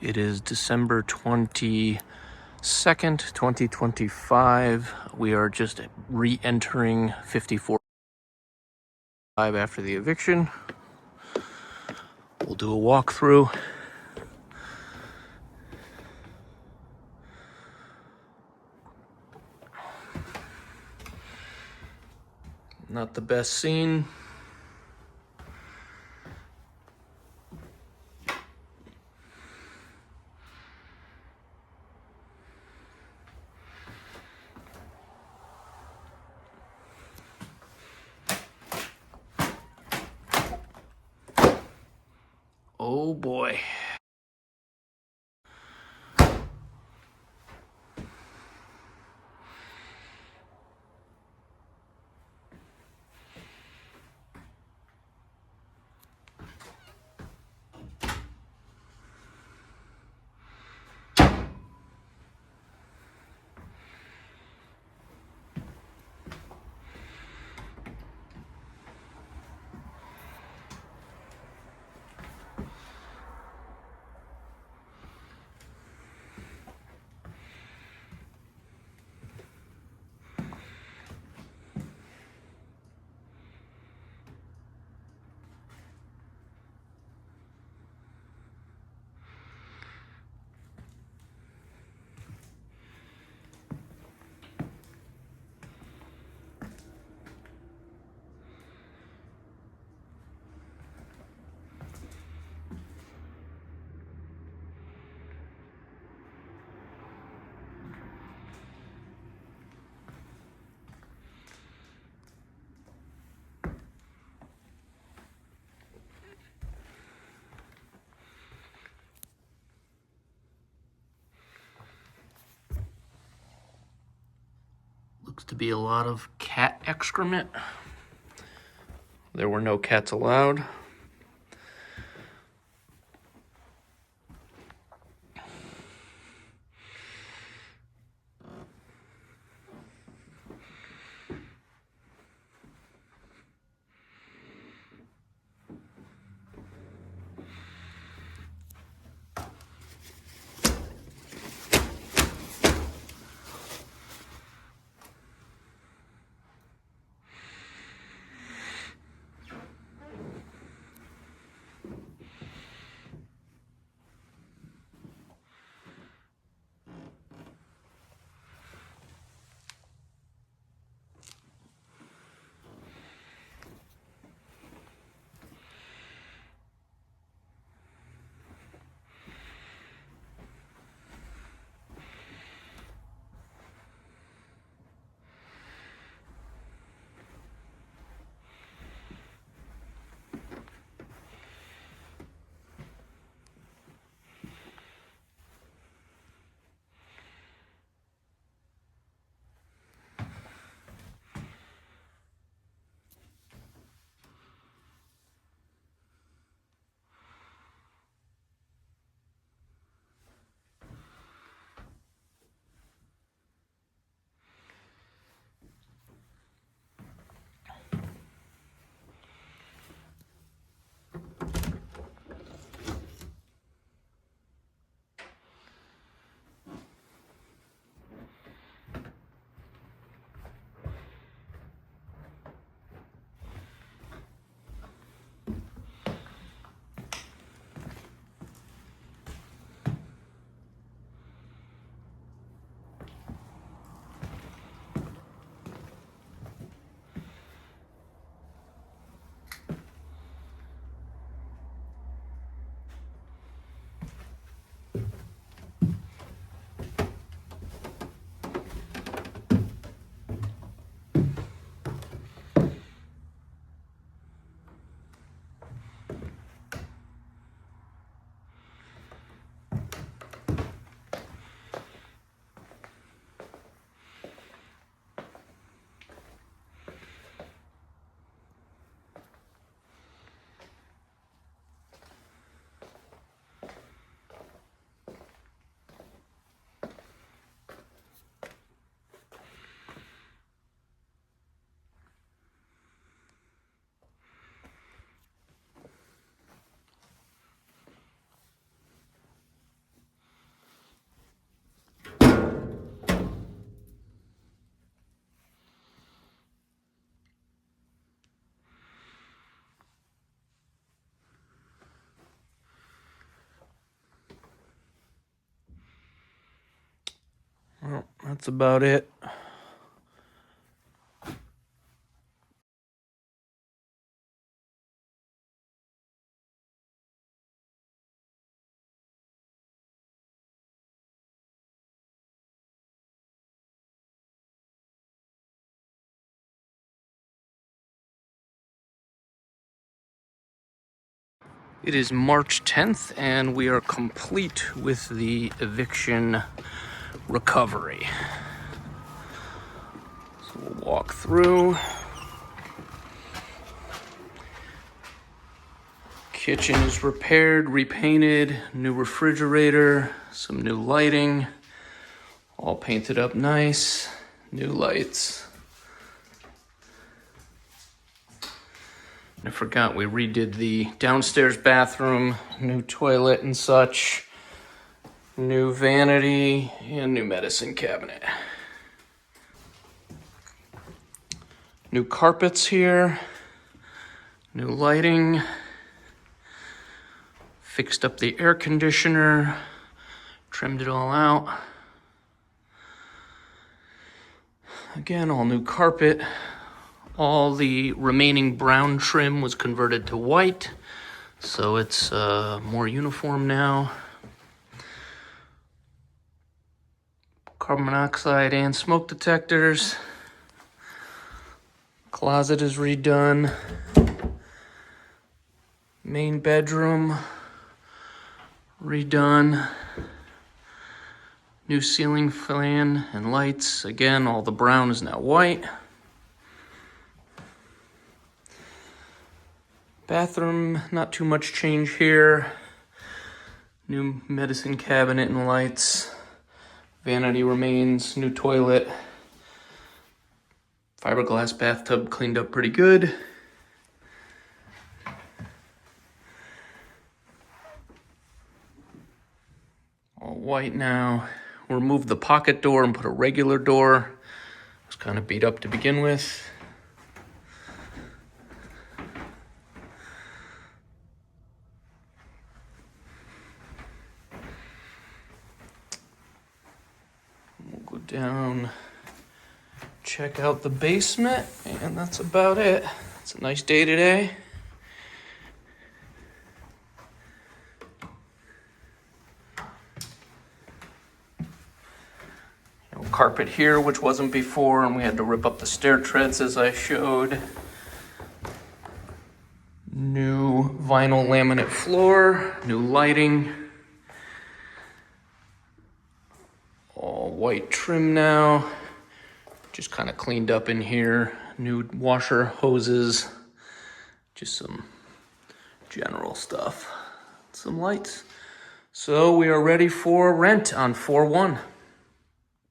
It is December 22nd, 2025. We are just re-entering 54 after the eviction. We'll do a walkthrough. Not the best scene. Oh boy. Looks to be a lot of cat excrement. There were no cats allowed. that's about it. It is March 10th, and we are complete with the eviction recovery. So we'll walk through. Kitchen is repaired, repainted, new refrigerator, some new lighting, all painted up nice, new lights. I forgot we redid the downstairs bathroom, new toilet and such, new vanity, and new medicine cabinet. New carpets here, new lighting, fixed up the air conditioner, trimmed it all out. Again, all new carpet. All the remaining brown trim was converted to white, so it's more uniform now. Carbon monoxide and smoke detectors. Closet is redone. Main bedroom redone. New ceiling fan and lights. Again, all the brown is now white. Bathroom, not too much change here. New medicine cabinet and lights. Vanity remains, new toilet. Fiberglass bathtub cleaned up pretty good. All white now. We'll remove the pocket door and put a regular door. It was kind of beat up to begin with. We'll go down, check out the basement, and that's about it. It's a nice day today. Carpet here, which wasn't before, and we had to rip up the stair treads as I showed. New vinyl laminate floor, new lighting. All white trim now. Just kind of cleaned up in here. New washer, hoses, just some general stuff. Some lights. So we are ready for rent on 4/1.